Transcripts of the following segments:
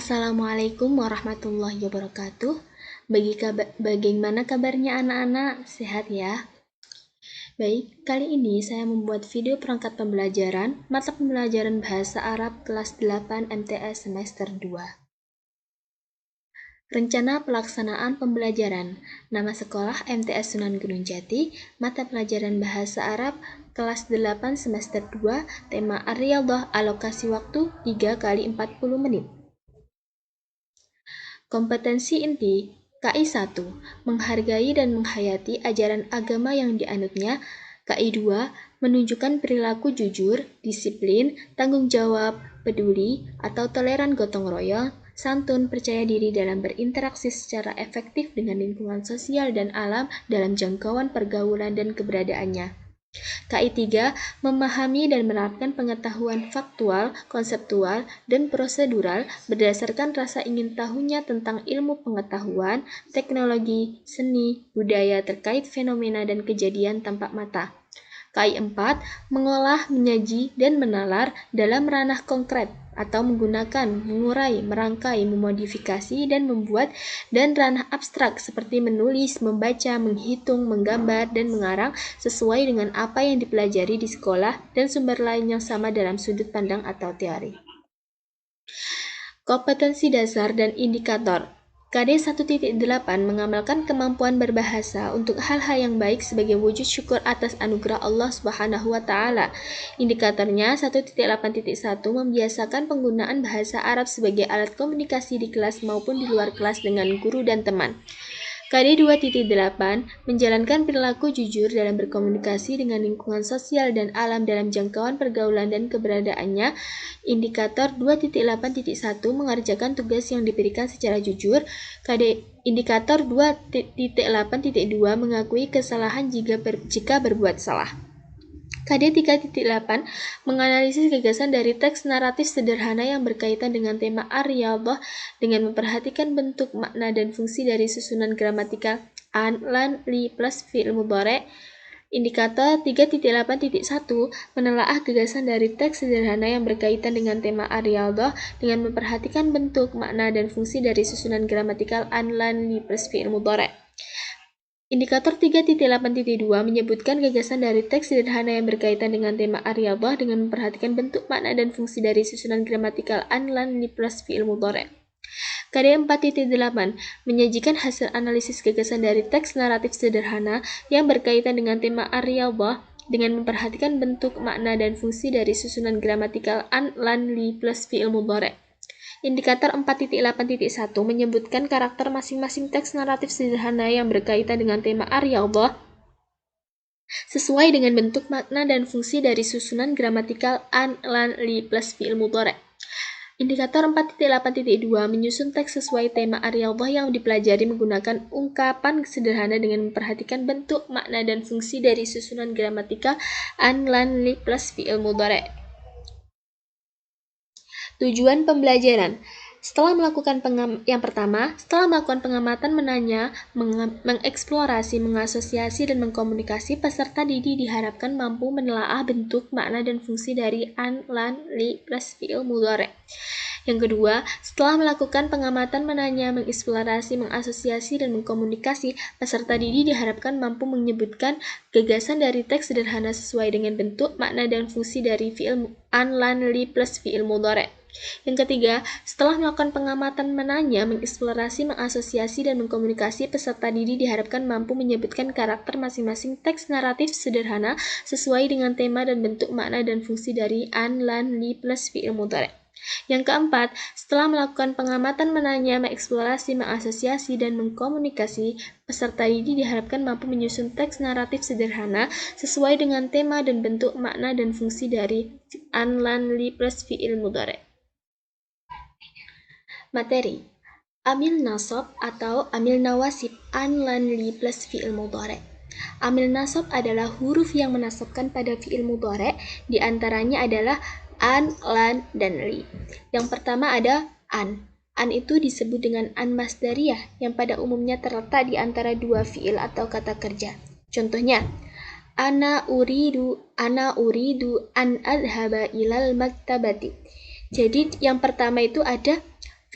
Assalamualaikum warahmatullahi wabarakatuh. Bagaimana kabarnya anak-anak? Sehat ya? Baik, kali ini saya membuat video perangkat pembelajaran mata pembelajaran Bahasa Arab kelas 8 MTS semester 2. Rencana pelaksanaan pembelajaran. Nama sekolah MTS Sunan Gunung Jati, mata pelajaran Bahasa Arab kelas 8 semester 2, tema Ar-Riyadhah, alokasi waktu 3 kali 40 menit. Kompetensi inti KI 1. Menghargai dan menghayati ajaran agama yang dianutnya. KI 2. Menunjukkan perilaku jujur, disiplin, tanggung jawab, peduli, atau toleran gotong royong, santun, percaya diri dalam berinteraksi secara efektif dengan lingkungan sosial dan alam dalam jangkauan pergaulan dan keberadaannya. KI 3. Memahami dan menerapkan pengetahuan faktual, konseptual, dan prosedural berdasarkan rasa ingin tahunya tentang ilmu pengetahuan, teknologi, seni, budaya terkait fenomena dan kejadian tampak mata. KI 4. Mengolah, menyaji, dan menalar dalam ranah konkret atau menggunakan, mengurai, merangkai, memodifikasi, dan membuat, dan ranah abstrak seperti menulis, membaca, menghitung, menggambar, dan mengarang sesuai dengan apa yang dipelajari di sekolah dan sumber lain yang sama dalam sudut pandang atau teori. Kompetensi dasar dan indikator. KD 1.8 mengamalkan kemampuan berbahasa untuk hal-hal yang baik sebagai wujud syukur atas anugerah Allah Subhanahu wa Ta'ala. Indikatornya 1.8.1 membiasakan penggunaan bahasa Arab sebagai alat komunikasi di kelas maupun di luar kelas dengan guru dan teman. KD 2.8 menjalankan perilaku jujur dalam berkomunikasi dengan lingkungan sosial dan alam dalam jangkauan pergaulan dan keberadaannya. Indikator 2.8.1 mengerjakan tugas yang diberikan secara jujur. Indikator 2.8.2 mengakui kesalahan jika berbuat salah. KD 3.8 menganalisis gagasan dari teks naratif sederhana yang berkaitan dengan tema Ar-Riyadhah dengan memperhatikan bentuk, makna, dan fungsi dari susunan gramatikal an, lan, li, plus fi'il mudhari'. Indikator 3.8.1 menelaah gagasan dari teks sederhana yang berkaitan dengan tema Ar-Riyadhah dengan memperhatikan bentuk, makna, dan fungsi dari susunan gramatikal an, lan, li, plus fi'il mudhari'. Indikator 3.8.2 menyebutkan gagasan dari teks sederhana yang berkaitan dengan tema Ar-Riyadhah dengan memperhatikan bentuk, makna, dan fungsi dari susunan gramatikal an, lan, li, plus fi'il mudhari'. KD 4.8 menyajikan hasil analisis gagasan dari teks naratif sederhana yang berkaitan dengan tema Ar-Riyadhah dengan memperhatikan bentuk, makna, dan fungsi dari susunan gramatikal an, lan, li, plus fi'il mudhari'. Indikator 4.8.1 menyebutkan karakter masing-masing teks naratif sederhana yang berkaitan dengan tema Ar-Riyadhah sesuai dengan bentuk, makna, dan fungsi dari susunan gramatikal an, lan, li, plus fi'il mudhari'. Indikator 4.8.2 menyusun teks sesuai tema Ar-Riyadhah yang dipelajari menggunakan ungkapan sederhana dengan memperhatikan bentuk, makna, dan fungsi dari susunan gramatikal an, lan, li, plus fi'il mudhari'. Tujuan pembelajaran. Setelah melakukan pengamatan menanya, mengeksplorasi, mengasosiasi, dan mengkomunikasi, peserta didik diharapkan mampu menelaah bentuk, makna, dan fungsi dari an, lan, li, plus fi'il mudhari'. Yang kedua, setelah melakukan pengamatan menanya, mengeksplorasi, mengasosiasi, dan mengkomunikasi, peserta didik diharapkan mampu menyebutkan gagasan dari teks sederhana sesuai dengan bentuk, makna, dan fungsi dari fi'il an, lan, li, plus fi'il mudhari'. Yang ketiga, setelah melakukan pengamatan menanya, mengeksplorasi, mengasosiasi, dan mengkomunikasi, peserta didik diharapkan mampu menyebutkan karakter masing-masing teks naratif sederhana sesuai dengan tema dan bentuk, makna, dan fungsi dari an, lan, li, plus fi'il mudhari'. Yang keempat, setelah melakukan pengamatan menanya, mengeksplorasi, mengasosiasi, dan mengkomunikasi, peserta didik diharapkan mampu menyusun teks naratif sederhana sesuai dengan tema dan bentuk, makna, dan fungsi dari an, lan, li, plus fi'il mudhari'. Materi. Amil nasab atau amil nawasib an, lan, li, plus fi'il mudhari'. Amil nasab adalah huruf yang menasabkan pada fi'il mudhari', di antaranya adalah an, lan, dan li. Yang pertama ada an. An itu disebut dengan an masdariyah yang pada umumnya terletak di antara dua fi'il atau kata kerja. Contohnya, ana uridu an adhaba ilal maktabati. Jadi yang pertama itu ada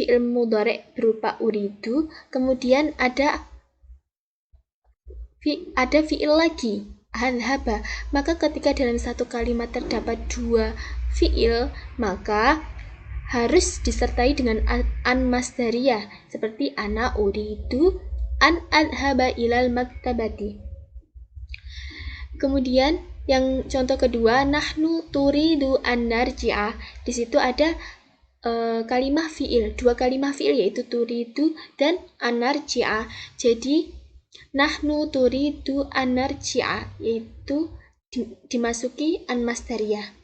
fi'il mudhari' berupa uridu, kemudian ada fi'il lagi, adhaba. Maka ketika dalam satu kalimat terdapat dua fi'il, maka harus disertai dengan an masdariyah, seperti ana uridu an adhaba ilal maktabati. Kemudian yang contoh kedua, nahnu turidu an narji'ah. Di situ ada kalimah fi'il, dua kalimah fi'il, yaitu turidu dan an narji'ah. Jadi nahnu turidu an narji'ah, yaitu dimasuki an masdariyah.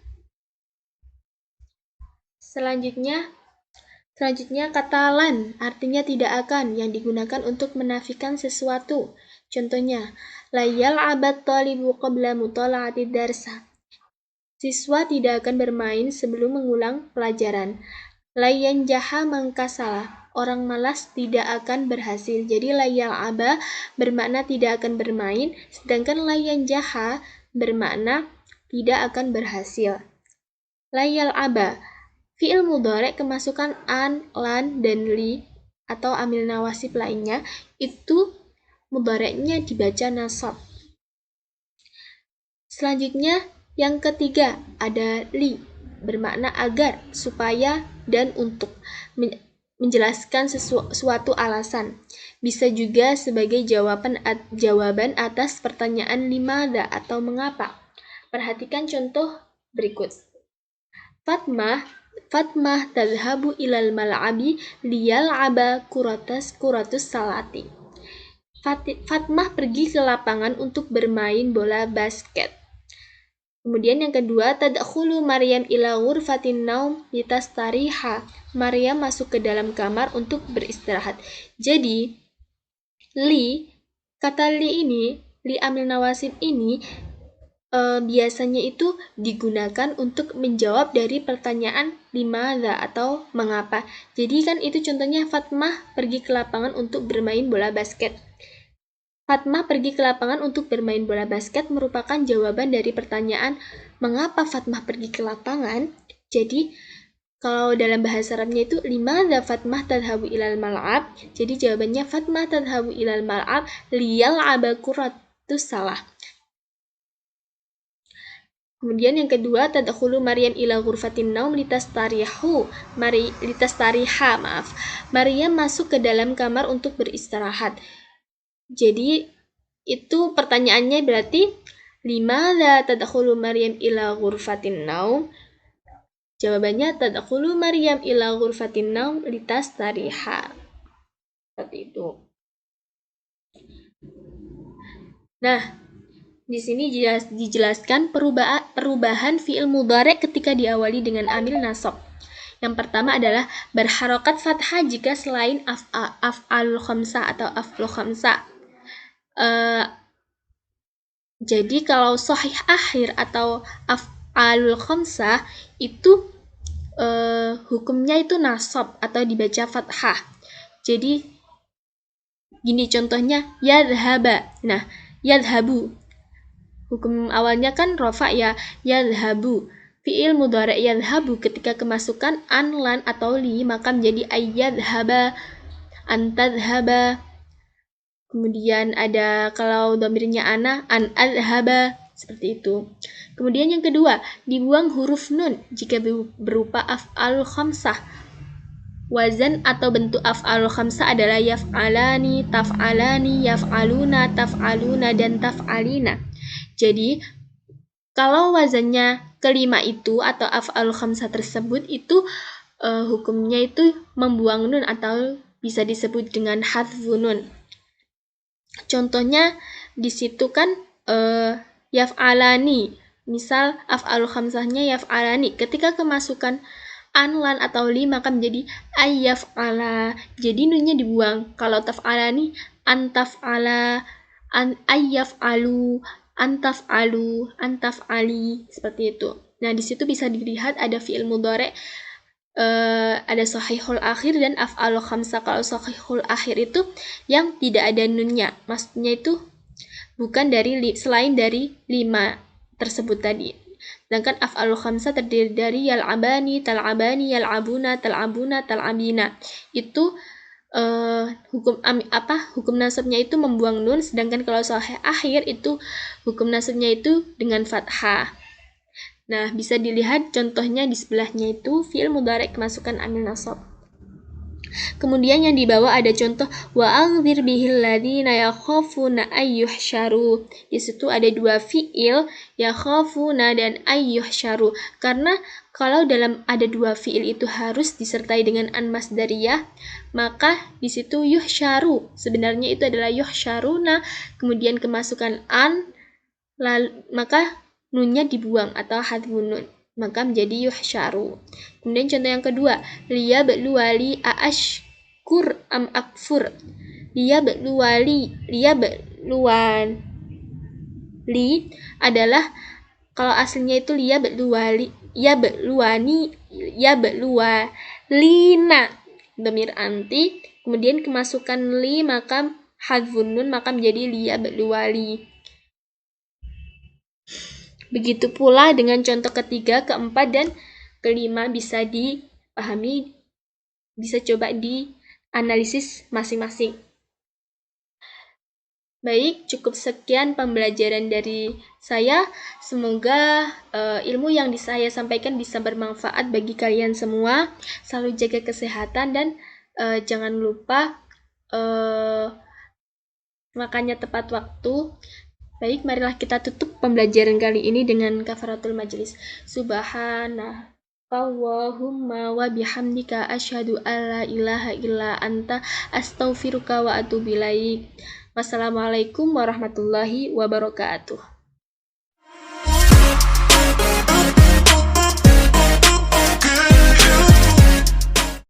Selanjutnya kata lan, artinya tidak akan, yang digunakan untuk menafikan sesuatu. Contohnya, la yal'abat talibu qabla mutala'ati darsa. Siswa tidak akan bermain sebelum mengulang pelajaran. La yanjaha man kasala. Orang malas tidak akan berhasil. Jadi la yal'aba bermakna tidak akan bermain, sedangkan la yanjaha bermakna tidak akan berhasil. La yal'aba fi'il mudhari' kemasukan an, lan, dan li atau amil nawasib lainnya, itu mudhari'nya dibaca nasab. Selanjutnya yang ketiga ada li, bermakna agar, supaya, dan untuk, menjelaskan suatu alasan. Bisa juga sebagai jawaban atas pertanyaan limada atau mengapa. Perhatikan contoh berikut. Fatmah tadhhabu ilal mal'abi liyal'aba kuratus salati. Fatmah pergi ke lapangan untuk bermain bola basket. Kemudian yang kedua, tadkhulu Maryam ila ghurfatin naum litastariha. Maryam masuk ke dalam kamar untuk beristirahat. Jadi, kata li amil nawasib ini biasanya itu digunakan untuk menjawab dari pertanyaan limadha atau mengapa. Jadi kan itu contohnya Fatmah pergi ke lapangan untuk bermain bola basket. Fatmah pergi ke lapangan untuk bermain bola basket merupakan jawaban dari pertanyaan mengapa Fatmah pergi ke lapangan. Jadi kalau dalam bahasa Arabnya itu limadha Fatmah tadhhabu ilal mal'ab. Jadi jawabannya Fatmah tadhhabu ilal mal'ab liyal'aba kuratus salah. Kemudian yang kedua, tadkhulu Maryam ila ghurfatin naum litastariha. Maryam masuk ke dalam kamar untuk beristirahat. Jadi itu pertanyaannya berarti limadha tadkhulu Maryam ila ghurfatin naum? Jawabannya tadkhulu Maryam ila ghurfatin naum litastariha. Seperti itu. Nah, di sini dijelaskan perubahan fi'il mudhari' ketika diawali dengan amil nasab. Yang pertama adalah berharokat fathah jika selain af'alul khamsah atau af'alul khamsah. Jadi kalau sahih akhir atau af'alul khamsah itu hukumnya itu nasab atau dibaca fathah. Jadi gini contohnya, yadhaba. Nah, yadhabu hukum awalnya kan rofa ya, yadhabu. Fi'il mudhari' yadhabu ketika kemasukan an, lan, atau li, maka menjadi ayyadhaba, antadhaba. Kemudian ada kalau dhamirnya ana, an adhaba, seperti itu. Kemudian yang kedua, dibuang huruf nun jika berupa af'alul khamsah. Wazan atau bentuk af'alul khamsah adalah yaf'alani, taf'alani, yaf'aluna, taf'aluna, dan taf'alina. Jadi, kalau wazannya kelima itu atau af'alul khamsah tersebut itu hukumnya itu membuang nun atau bisa disebut dengan hadfun nun. Contohnya di situ kan yaf'alani. Misal af'alul khamsahnya yaf'alani. Ketika kemasukan an, lan, atau li maka menjadi ayyaf'ala. Jadi nunnya dibuang. Kalau taf'alani antaf'ala, an ayyaf'alu, antaf'alu, antaf'ali, seperti itu. Nah, di situ bisa dilihat ada fi'il mudhari', ada sahihul akhir dan af'alul khamsah. Kalau sahihul akhir itu yang tidak ada nunnya. Maksudnya itu bukan dari selain dari 5 tersebut tadi. Sedangkan af'alul khamsah terdiri dari yal'abani, tal'abani, yal'abuna, tal'abuna, tal'abina. Itu hukum nasabnya itu membuang nun, sedangkan kalau sahih akhir itu hukum nasabnya itu dengan fathah. Nah, bisa dilihat contohnya di sebelahnya itu fi'il mudhari' kemasukan amil nasab. Kemudian yang di bawah ada contoh wa anzir bihil ladzina yakhafuna ayyuhsyaru. Di situ ada dua fi'il, yakhafuna dan ayyuhsyaru. Karena kalau dalam ada dua fi'il itu harus disertai dengan an masdariyah, maka di situ yuhsyaru. Sebenarnya itu adalah yuhsyaruna, kemudian kemasukan an, maka nunnya dibuang atau hadfun nun, maka menjadi yuhsyaru. Kemudian contoh yang kedua, liyabluwali aashkur am akfur. Liyabluwali adalah kalau aslinya itu liyabluwali, yabluwalina dhamir anti, kemudian kemasukan li maka hadfun nun, maka menjadi liyabluwali. Begitu pula dengan contoh ketiga, keempat, dan kelima bisa dipahami, bisa coba dianalisis masing-masing. Baik, cukup sekian pembelajaran dari saya. Semoga ilmu yang saya sampaikan bisa bermanfaat bagi kalian semua. Selalu jaga kesehatan dan jangan lupa makannya tepat waktu. Baik, marilah kita tutup pembelajaran kali ini dengan kafaratul majlis. Subhanallahumma wa bihamdika asyhadu alla ilaha illa anta astaghfiruka wa atubu ilaik. Wassalamualaikum warahmatullahi wabarakatuh.